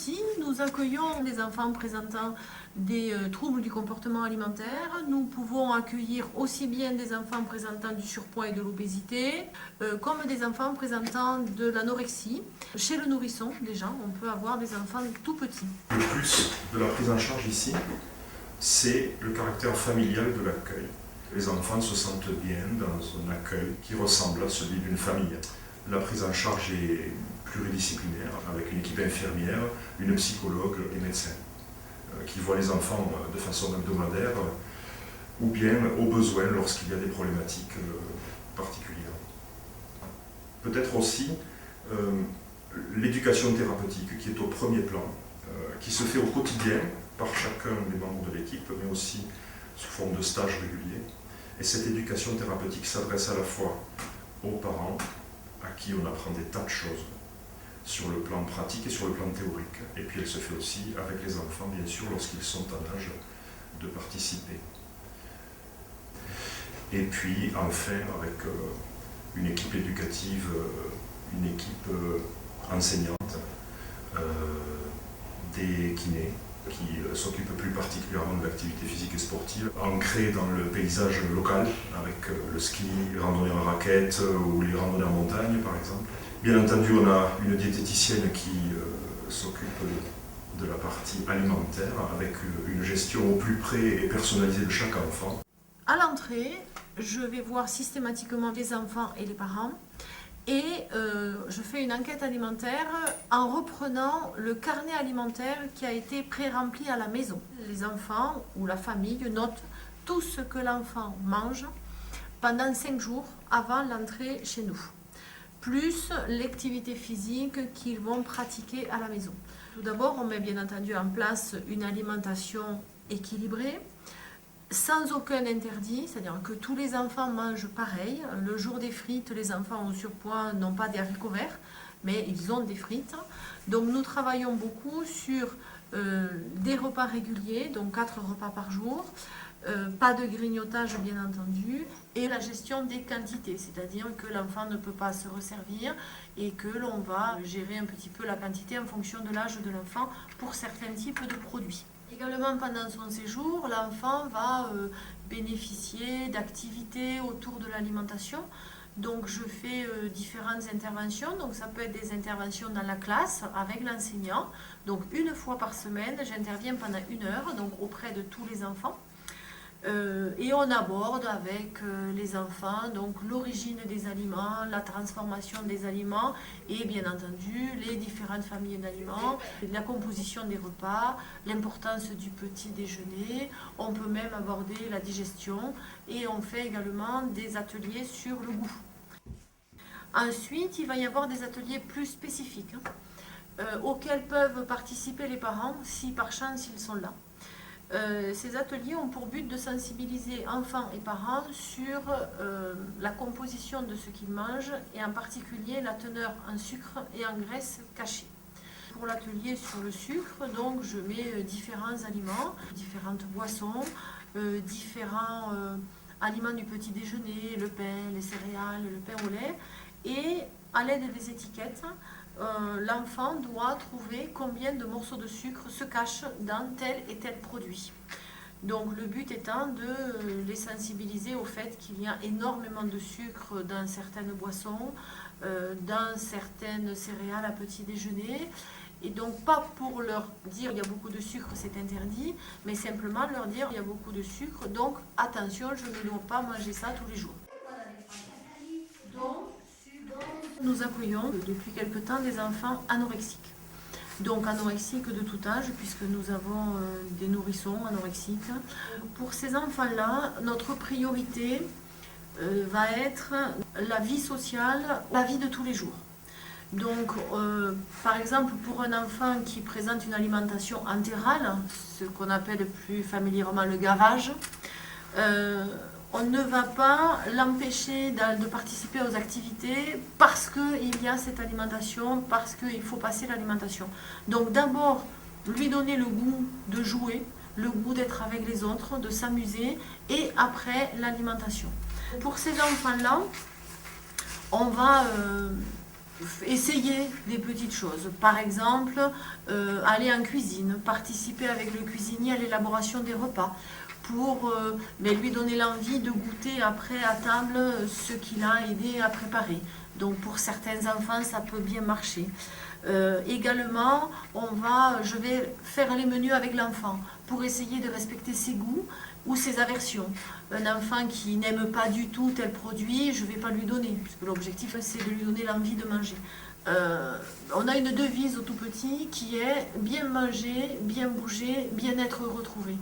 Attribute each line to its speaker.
Speaker 1: petits, nous accueillons des enfants présentant des troubles du comportement alimentaire. Nous pouvons accueillir aussi bien des enfants présentant du surpoids et de l'obésité, comme des enfants présentant de l'anorexie. Chez le nourrisson, déjà, on peut avoir des enfants tout petits.
Speaker 2: Le plus de la prise en charge ici, c'est le caractère familial de l'accueil. Les enfants se sentent bien dans un accueil qui ressemble à celui d'une famille. La prise en charge est pluridisciplinaire, avec une équipe infirmière, une psychologue et médecin, qui voient les enfants de façon hebdomadaire ou bien au besoin lorsqu'il y a des problématiques particulières. Peut-être aussi l'éducation thérapeutique qui est au premier plan, qui se fait au quotidien par chacun des membres de l'équipe, mais aussi sous forme de stages réguliers. Et cette éducation thérapeutique s'adresse à la fois aux parents, à qui on apprend des tas de choses, sur le plan pratique et sur le plan théorique. Et puis elle se fait aussi avec les enfants, bien sûr, lorsqu'ils sont en âge de participer. Et puis enfin avec une équipe éducative, une équipe enseignante, des kinés qui s'occupent plus particulièrement de l'activité physique et sportive, ancrée dans le paysage local, avec le ski, les randonnées en raquettes ou les randonnées en montagne par exemple. Bien entendu, on a une diététicienne qui s'occupe de la partie alimentaire, avec une gestion au plus près et personnalisée de chaque enfant.
Speaker 1: À l'entrée, je vais voir systématiquement les enfants et les parents. Et je fais une enquête alimentaire en reprenant le carnet alimentaire qui a été pré-rempli à la maison. Les enfants ou la famille notent tout ce que l'enfant mange pendant 5 jours avant l'entrée chez nous, plus l'activité physique qu'ils vont pratiquer à la maison. Tout d'abord, on met bien entendu en place une alimentation équilibrée, sans aucun interdit, c'est-à-dire que tous les enfants mangent pareil. Le jour des frites, les enfants au surpoids n'ont pas des haricots verts, mais ils ont des frites. Donc nous travaillons beaucoup sur des repas réguliers, donc 4 repas par jour, pas de grignotage bien entendu, et la gestion des quantités, c'est-à-dire que l'enfant ne peut pas se resservir et que l'on va gérer un petit peu la quantité en fonction de l'âge de l'enfant pour certains types de produits. Également, pendant son séjour, l'enfant va bénéficier d'activités autour de l'alimentation. Donc, je fais différentes interventions. Donc, ça peut être des interventions dans la classe avec l'enseignant. Donc, une fois par semaine, j'interviens pendant 1 heure, donc auprès de tous les enfants. Et on aborde avec les enfants donc l'origine des aliments, la transformation des aliments et bien entendu les différentes familles d'aliments, la composition des repas, l'importance du petit déjeuner. On peut même aborder la digestion et on fait également des ateliers sur le goût. Ensuite, il va y avoir des ateliers plus spécifiques auxquels peuvent participer les parents si par chance ils sont là. Ces ateliers ont pour but de sensibiliser enfants et parents sur la composition de ce qu'ils mangent et en particulier la teneur en sucre et en graisse cachée. Pour l'atelier sur le sucre, donc je mets différents aliments, différentes boissons, différents aliments du petit déjeuner, le pain, les céréales, le pain au lait, et à l'aide des étiquettes, l'enfant doit trouver combien de morceaux de sucre se cachent dans tel et tel produit. Donc le but étant de les sensibiliser au fait qu'il y a énormément de sucre dans certaines boissons, dans certaines céréales à petit déjeuner. Et donc pas pour leur dire il y a beaucoup de sucre, c'est interdit, mais simplement leur dire il y a beaucoup de sucre, donc attention, je ne dois pas manger ça tous les jours. Donc, nous accueillons depuis quelque temps des enfants anorexiques. Donc anorexiques de tout âge, puisque nous avons des nourrissons anorexiques. Pour ces enfants-là, notre priorité va être la vie sociale, la vie de tous les jours. Donc, par exemple, pour un enfant qui présente une alimentation entérale, ce qu'on appelle plus familièrement le gavage, on ne va pas l'empêcher de participer aux activités parce qu'il y a cette alimentation, parce qu'il faut passer l'alimentation. Donc d'abord, lui donner le goût de jouer, le goût d'être avec les autres, de s'amuser, et après l'alimentation. Pour ces enfants-là, on va essayer des petites choses. Par exemple, aller en cuisine, participer avec le cuisinier à l'élaboration des repas pour lui donner l'envie de goûter après à table ce qu'il a aidé à préparer. Donc pour certains enfants, ça peut bien marcher. Également, je vais faire les menus avec l'enfant pour essayer de respecter ses goûts ou ses aversions. Un enfant qui n'aime pas du tout tel produit, je ne vais pas lui donner, puisque l'objectif c'est de lui donner l'envie de manger. On a une devise au tout petit qui est bien manger, bien bouger, bien être retrouvé.